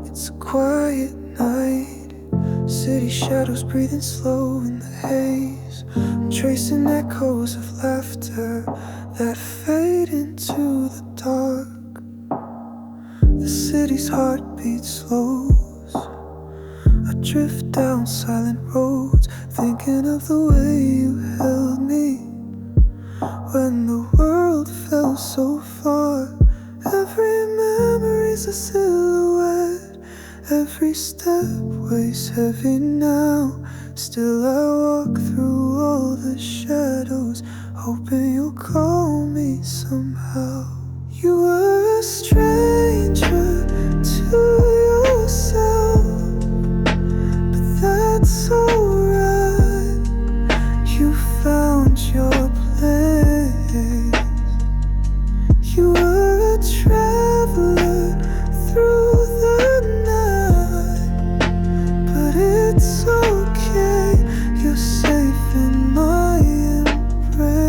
It's a quiet night, city shadows breathing slow in the haze. I'm tracing echoes of laughter that fade into the dark. The city's heartbeat slows. I drift down silent roads, thinking of the way you held me when the world felt so far. Every memory's a silhouette, every step weighs heavy now. Still I walk through all the shadows, hoping you'll call me somehow. You were a stranger to yourself, but that's alright. You found your place. You were a traveler through the night, but it's okay, you're safe in my embrace.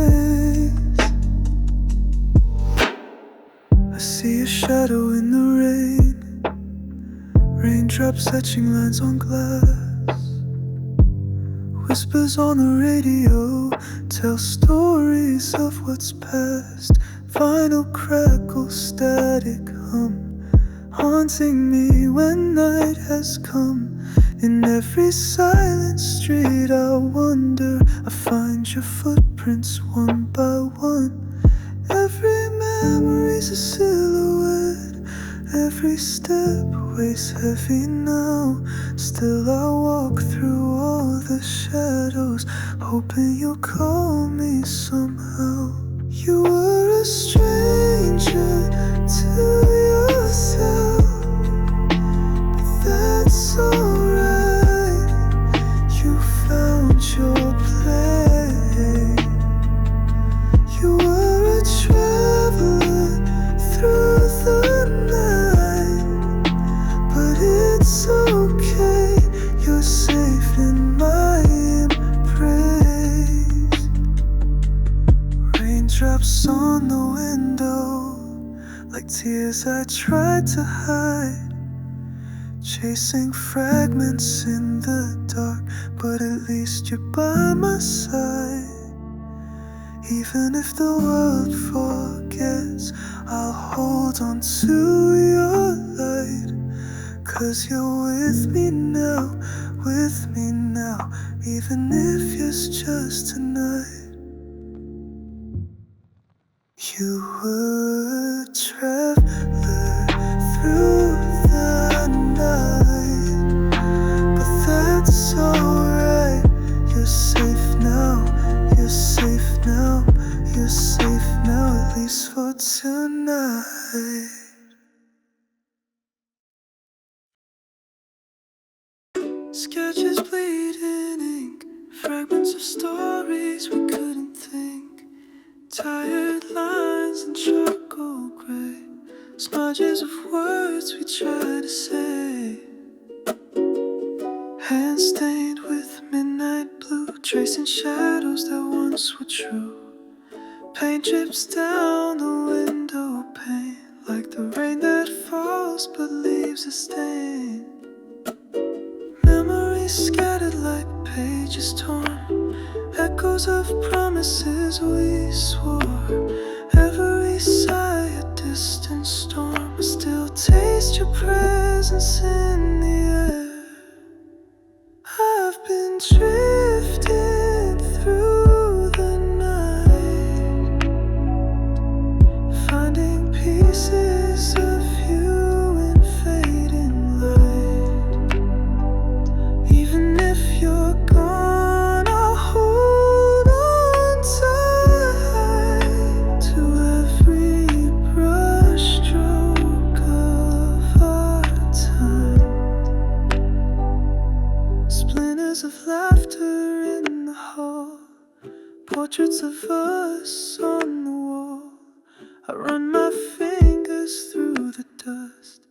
I see a shadow in the rain, raindrops etching lines on glass. Whispers on the radio tell stories of what's past. Vinyl crackle, static hum, haunting me when night has come. In every silent street I wander, I find your footprints one by one. Every memory's a silhouette, every step weighs heavy now. Still I walk through all the shadows, hoping you'll call me somehow. You were a stranger to yourself, but that's alright. You found your place. You were a traveler through the night, but it's okay, you're safe in my embrace. Raindrops on the window, like tears I tried to hide, chasing fragments in the dark, but at least you're by my side. Even if the world forgets, I'll hold on to your light. 'Cause you're with me now, even if it's just tonight. You were a traveler through the night, but that's alright. You're safe now, you're safe now, you're safe now, at least for tonight. Sketches bleed in ink, fragments of stories we couldn't think. Tired lines and charcoal gray, smudges of words we tried to say. Hands stained with midnight blue, tracing shadows that once were true. Paint drips down the window pane, like the rain that falls but leaves a stain. Memories scattered like pages torn, echoes of promises we swore. Every sigh a distant storm, I still taste your presence in the air. I've been drifting through the night, finding pieces of you in fading light. Even if you're gone, I'll hold on tight to every brushstroke of our time. Splinters of laughter in the hall, portraits of us on the wall. I run my fingers through the dust,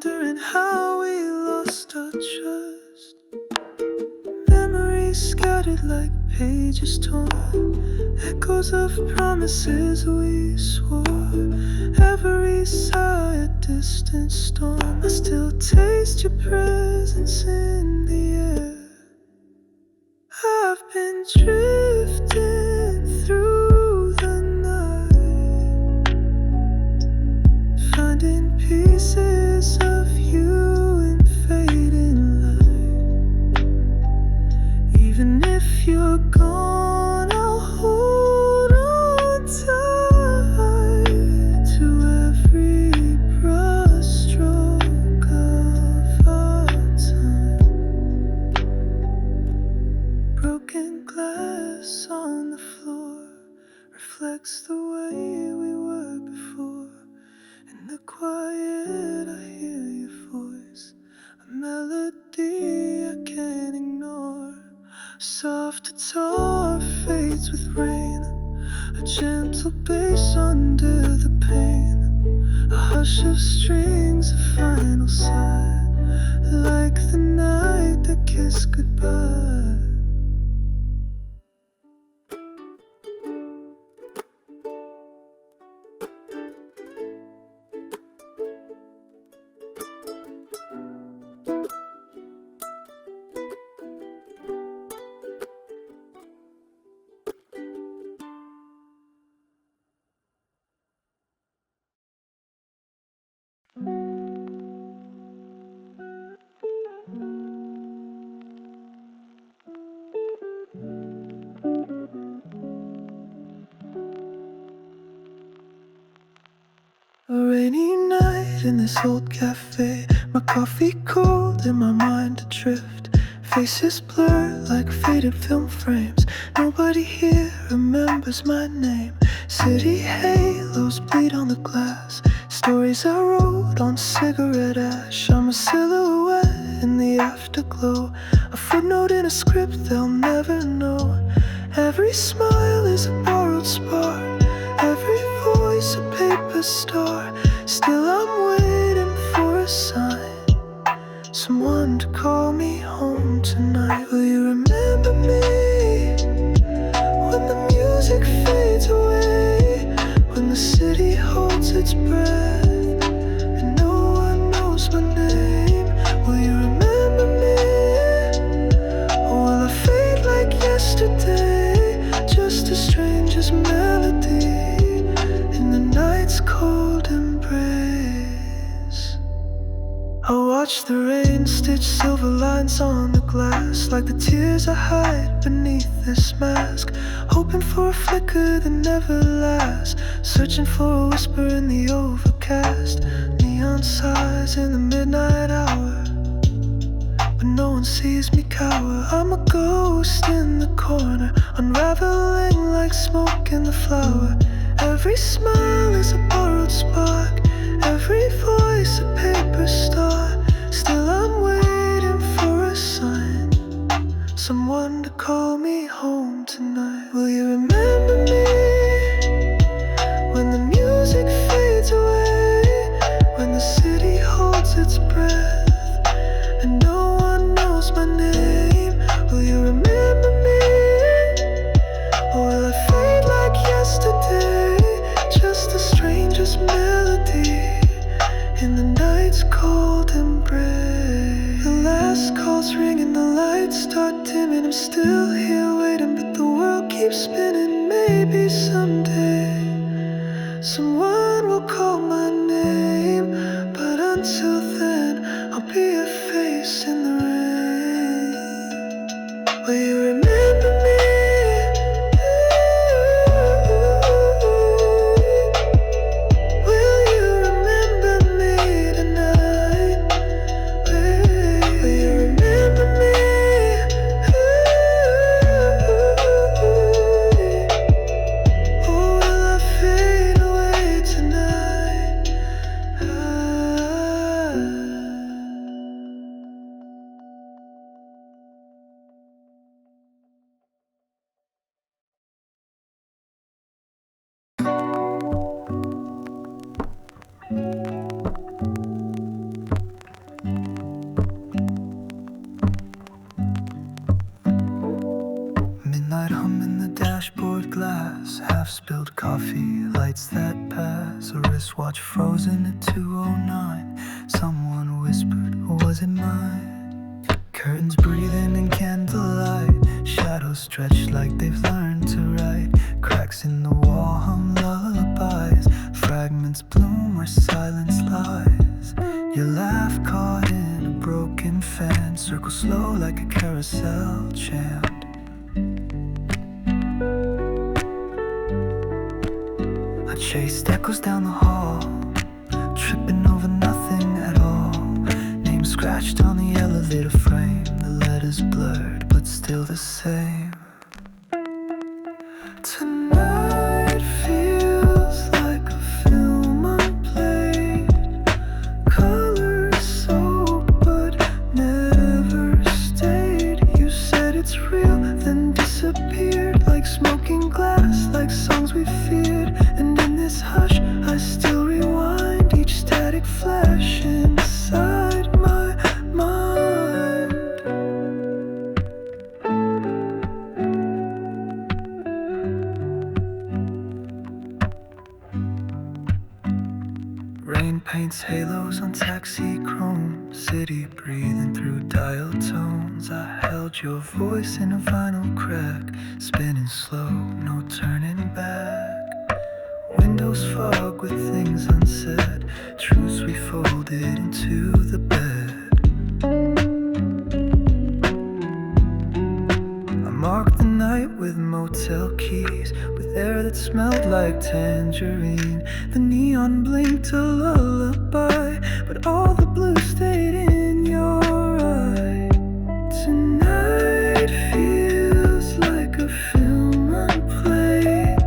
wondering how we lost our trust. Memories scattered like pages torn, echoes of promises we swore. Every sigh a distant storm. I still taste your presence in the air. I've been drifting through the night, finding pieces of you in fading light. Even if you're gone, I'll hold on tight to every brushstroke of our time. Broken glass on the floor reflects the way we were before. In the quiet, I hear your voice, a melody I can't ignore. Soft guitar fades with rain, a gentle bass under the pain, a hush of strings, a final sigh, like the night that kissed goodbye. A rainy night in this old cafe, my coffee cold and my mind adrift. Faces blur like faded film frames, nobody here remembers my name. City halos bleed on the glass, stories I wrote on cigarette ash. I'm a silhouette in the afterglow, a footnote in a script they'll never know. Every smile is a borrowed spark, every voice a paper star. Still I'm waiting for a sign, someone to call me home tonight. Will you remember me when the music fades away, when the city holds its breath and no one knows my name? Will you remember me, or will I fade like yesterday, just a stranger's melody in the night's cold embrace? I watch the rain stitch silver lines on the glass, like the tears I hide beneath this mask, hoping for a flicker that never lasts, searching for a whisper in the overcast. Neon sighs in the midnight hour, but no one sees me cower. I'm a ghost in the corner, unraveling like smoke in the flower. Every smile is a borrowed spark, every voice a paper star. Still I'm waiting for a sign, someone to call me home tonight. Will you remember me when the music fades away, when the city holds its breath and no one knows my name? Will you remember me, or will I fade like yesterday, just a stranger's melody in the night's cold embrace? The last call's ringing, the lights start dimming. I'm still here waiting, but the world keeps spinning. Maybe someday someone will call my name, but until then I'll be a face in the rain. Will you remember me? Will you remember me tonight? Will you remember me? Or will I fade away tonight? wristwatch frozen at 2:09. Someone whispered, was it mine? Curtains breathing in candlelight. Shadows stretched like they've learned to write. Cracks in the wall hum lullabies. Fragments bloom where silence lies. Your laugh caught in a broken fan. Circle slow like a carousel chant. I chased echoes down the hall, tripping over nothing at all. Names scratched on the elevator frame. The letters blurred, but still the same. Tonight feels like a film unplayed. Colors soaked, but never stayed. You said it's real, then disappeared. Like smoking glass, like songs we feared. And in this hush, I still rewind each static flash inside my mind. Rain paints halos on taxi chrome. City breathing through dial tones. I held your voice in a vinyl crack, spinning slow, no turning back. Windows fog with things unsaid, truths we folded into the bed. I marked the night with motel keys, with air that smelled like tangerine. The neon blinked a lullaby, but all the blue stayed in your eye. Tonight feels like a film unplayed.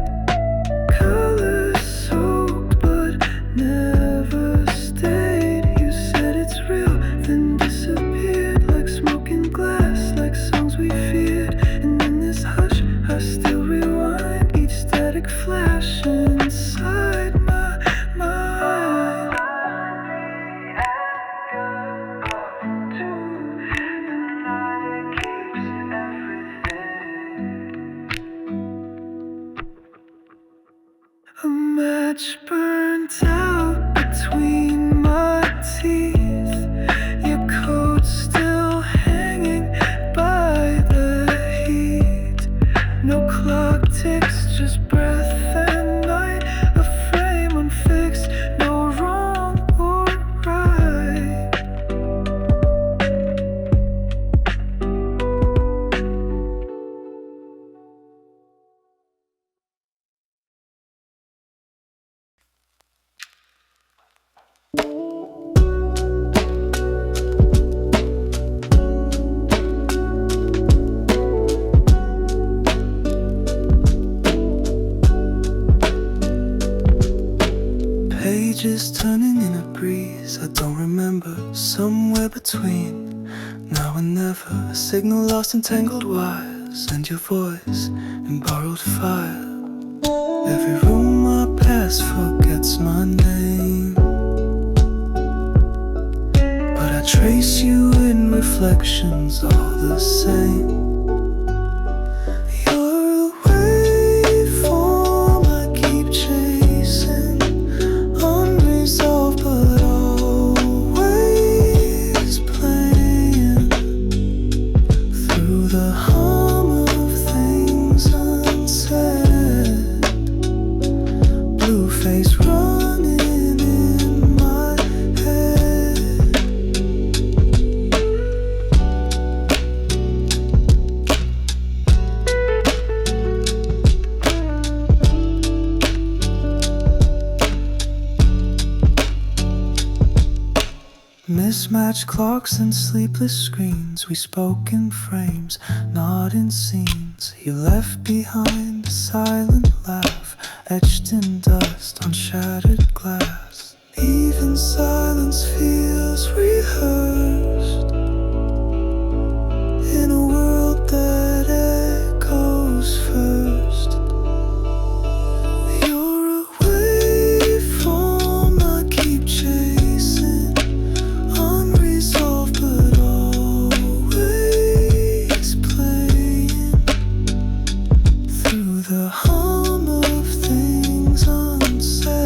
Colors soaked, but never stayed. You said it's real, then disappeared. Like smoking glass, like songs we feared. And in this hush, I still rewind each static flash inside my mind. A match burnt out between my teeth. Your coat still hanging by the heat. No clock ticks, just breath and night. A frame unfixed, no wrong or right. Pages turning in a breeze. I don't remember, somewhere between now and never. A signal lost in tangled wires, and your voice in borrowed fire. Every room I pass forgets my name, but I trace you in reflections all the same. You're a waveform I keep chasing, unresolved but always playing. Through the hum of things unsaid, blue face running in my head. Mismatched clocks and sleepless screens. We spoke in frames, not in scenes. You left behind a silent laugh, etched in dust on shattered glass. Even silence feels rehearsed in a world that echoes first. You're a waveform I keep chasing, unresolved but always playing. Through the hum of things unsaid,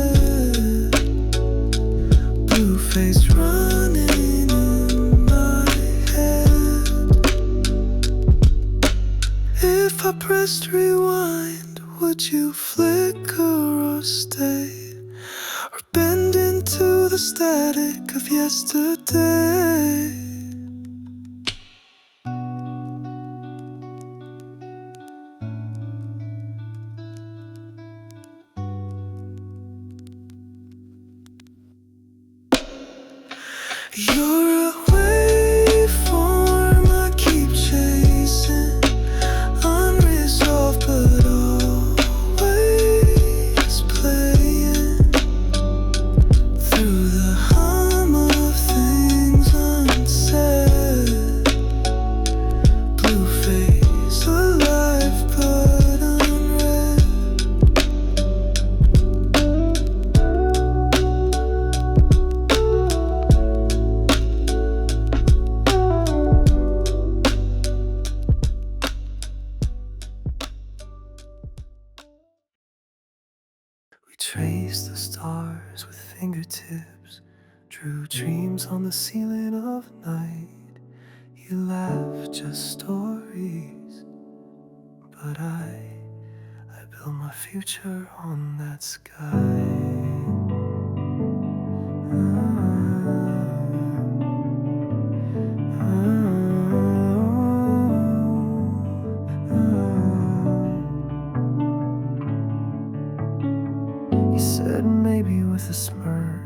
face running in my head. If I pressed rewind, would you flicker or stay? Or bend into the static of yesterday? You're a waveform I keep chasing, unresolved but always playing through the hum of things unsaid. Blue face, alive but unread. We traced the stars with fingertips, drew dreams on the ceiling of night. You laughed, just stories, but I built my future on that sky. You said maybe with a smirk.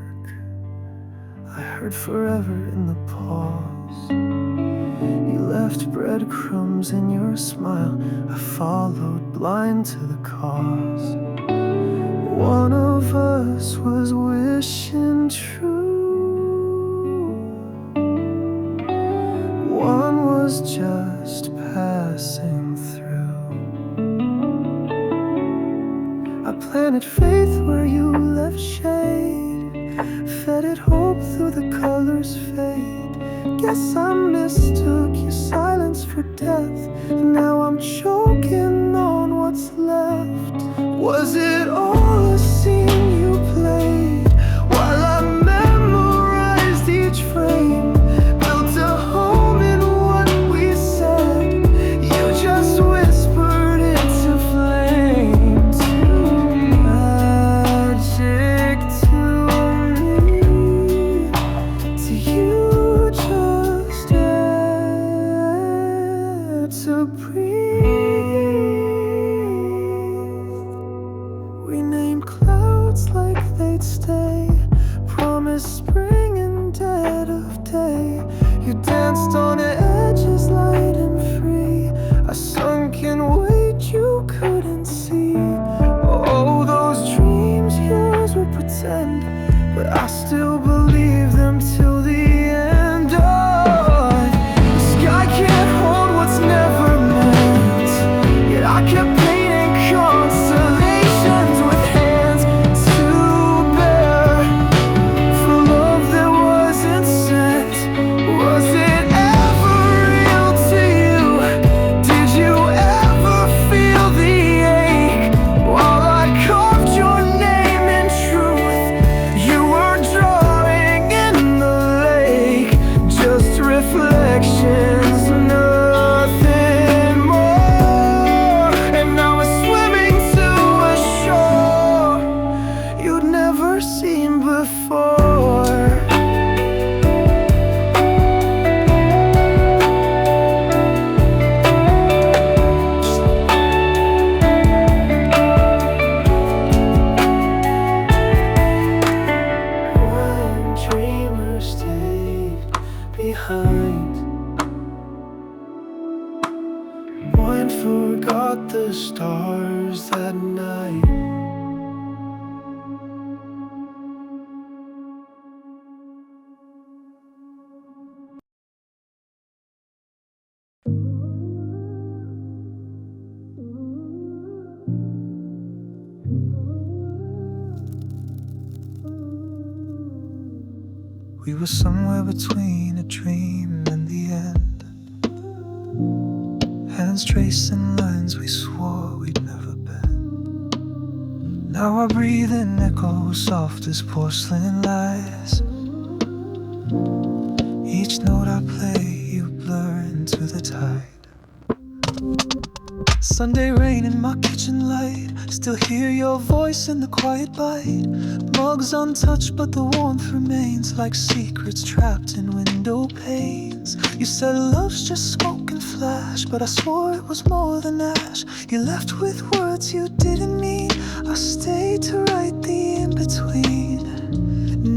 I heard forever in the pause. You left breadcrumbs in your smile. I followed blind to the cause. One of us was wishing true, one was just passing through. I planted faith where you left shade, fed it hope through the colors fade. Guess I mistook your silence for death, and now I'm choking on what's left. Was it all a scene you played while I memorized each frame? Built a home in what we said, you just whispered into flame. Too magic to me, to you just air to breathe. We named clouds like they'd stay, promised spring in dead of day. You danced on edges light and free, a sunken weight you couldn't see. Oh, those dreams, yours were pretend, but I still believe them till the end. Oh, the sky can't hold what's never meant, yet I kept painting constellations with hands to bear for love that wasn't sent. Was it ever real to you? Did you ever feel the ache while I carved your name in truth? You were drawing in the lake, just reflections, nothing more. And I was swimming to a shore you'd never seen before. One dreamer stayed behind, one forgot the stars that night. We were somewhere between a dream and the end, hands tracing lines we swore we'd never bend. Now I breathe in echoes soft as porcelain lies, Each note I play, you blur into the tide. Sunday rain in my kitchen light, still hear your voice in the quiet bite. Mugs untouched but the warmth remains, like secrets trapped in window panes. You said love's just smoke and flash, but I swore it was more than ash. You left with words you didn't mean, I stayed to write the in-between.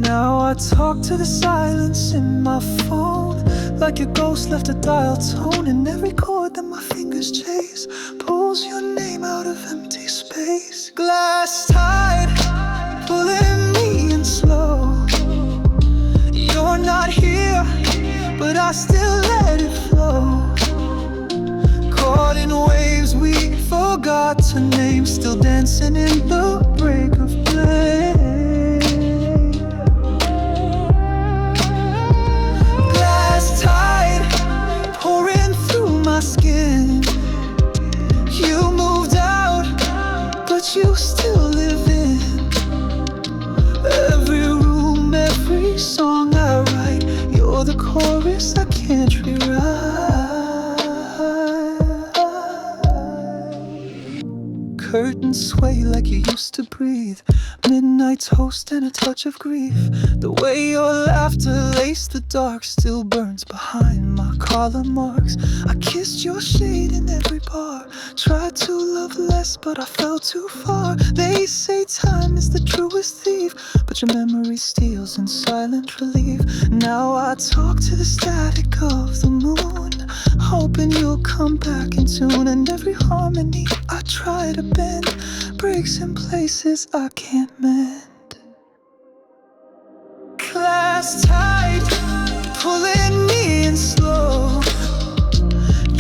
Now I talk to the silence in my phone, like your ghost left a dial tone. And every chord that my fingers chase pulls your name out of empty space. Glass tide, pulling me in slow. You're not here, but I still let it flow. Caught in waves we forgot to name, still dancing in the break of play. Tide pouring through my skin. You moved out, but you still live in every room, every song I write. You're the chorus I can't rewrite. Curtains sway like you used to breathe, midnight toast and a touch of grief. The way your laughter laced the dark still burns behind my collar marks. I kissed your shade in every bar, tried to love less but I fell too far. They say time is the truest thief, but your memory steals in silent relief. Now I talk to the static of the moon, hoping you'll come back in tune. And every harmony I try to bend breaks in places I can't mend. Glass tide, pulling me in slow.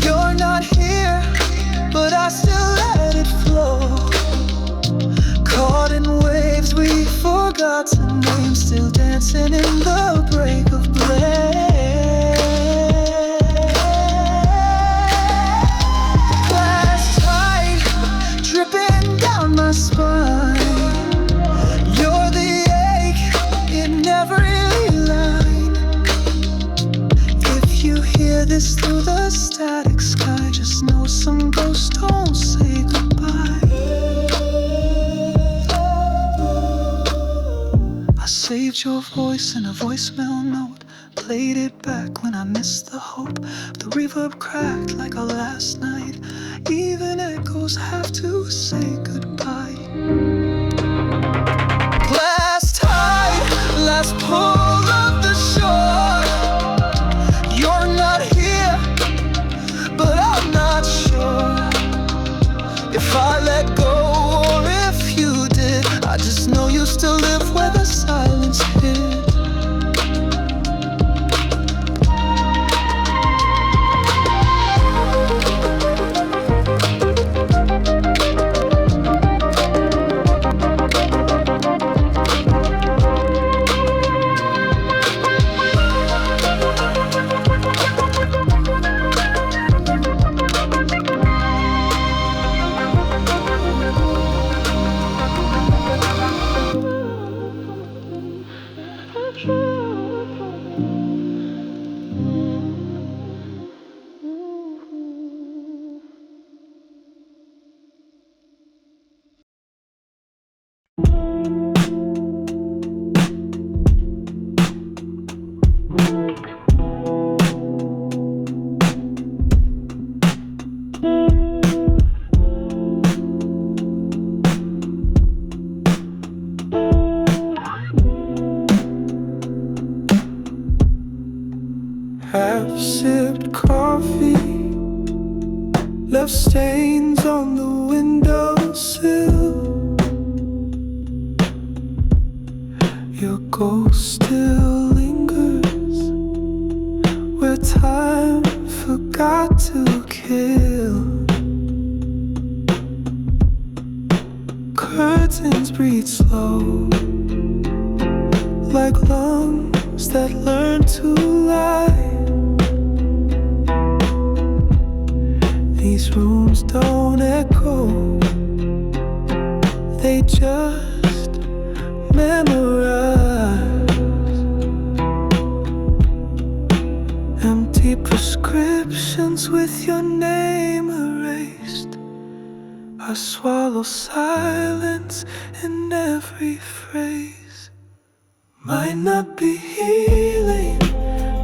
You're not here, but I still let it flow. Caught in waves we forgot to name, still dancing in the break of play. My spine, you're the ache in every line. If you hear this through the static sky, just know some ghosts don't say goodbye. I saved your voice in a voicemail note, played it back when I missed the hope. The reverb cracked like our last night, even echoes have to say goodbye. Glass tide, last pull of the shore. You're not here, but I'm not sure if I let go or if you did. I just know you still live where the silence hid. Half sipped coffee, left stains on the windowsill. Your ghost still lingers where time forgot to kill. Curtains breathe slow, like lungs that learn to lie. These rooms don't echo, they just memorize. with your name erased. I swallow silence in every phrase. Might not be healing,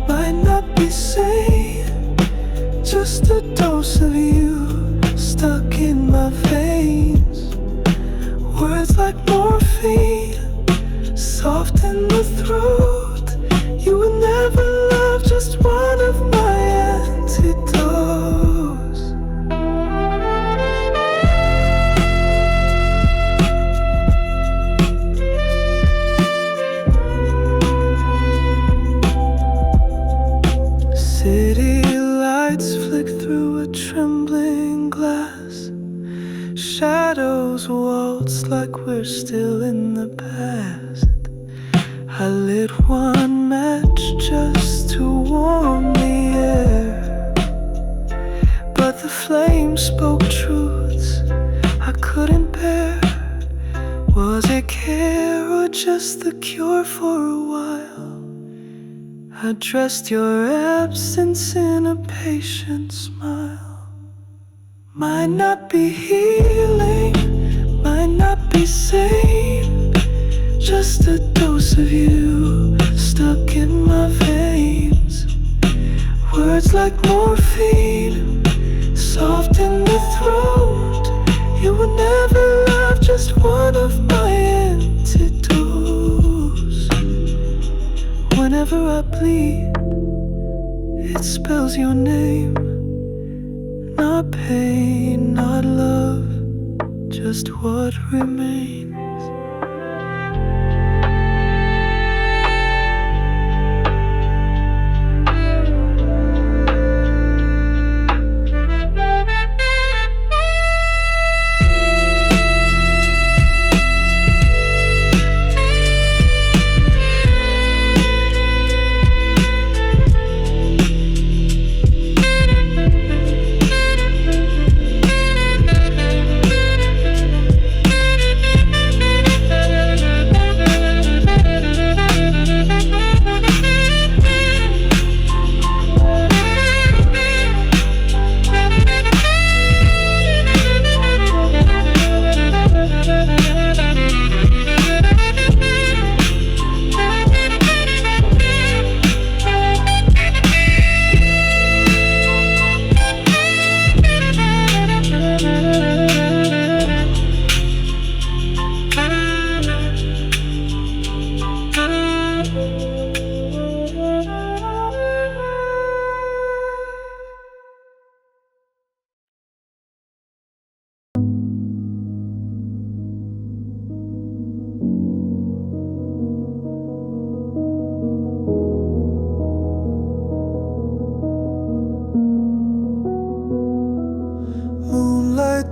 might not be sane, just a dose of you stuck in my veins. Words like morphine, soft in the throat. You would never love, just one of my antidotes. City lights flick through a trembling glass. Shadows waltz like we're still in the past. I lit one match just to warm the air, but the flame spoke truths I couldn't bear. Was it care or just the cure for a while? I dressed your absence in a patient smile. Might not be healing, might not be sane, just a dose of you stuck in my veins. Words like morphine, soft in the throat. You will never love, just one of my antidotes. Whenever I bleed, it spells your name. Not pain, not love, just what remains.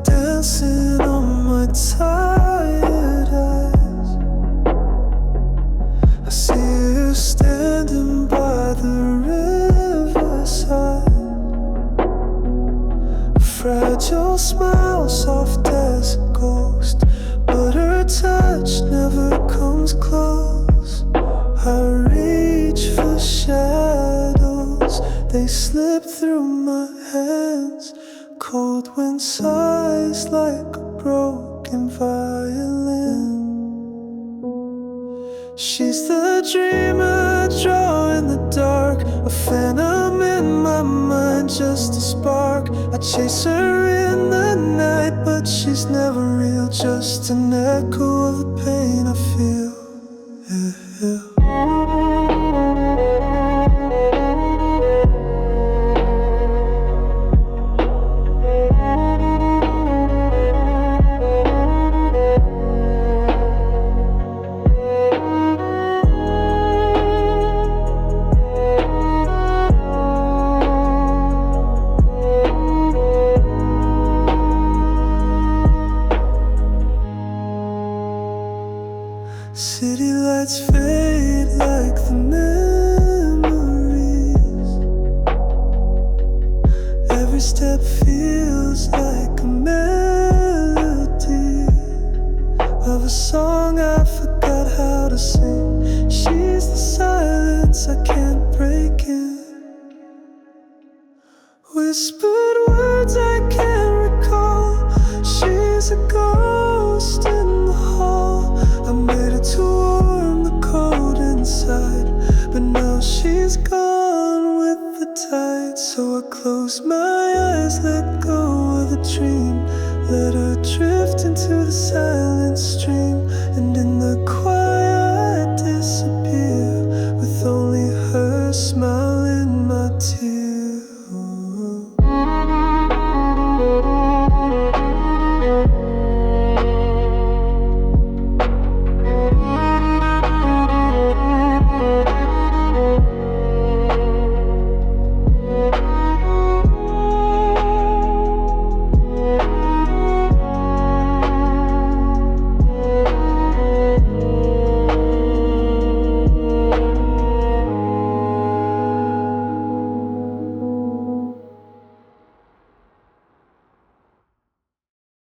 Dancing on my tired eyes, I see you standing by the riverside. A fragile smile, soft as a ghost, but her touch never comes close. I reach for shadows, they slip through my hands. Cold wind sighs like a broken violin. She's the dream I draw in the dark, a phantom in my mind, just a spark. I chase her in the night, but she's never real, just an echo of the pain I feel. Yeah. City lights fade like the memories. Every step feels like a melody of a song I forgot how to sing. She's the silence I can't break in. Whisper close my eyes, let go of the dream. Let her drift into the silent stream, and in the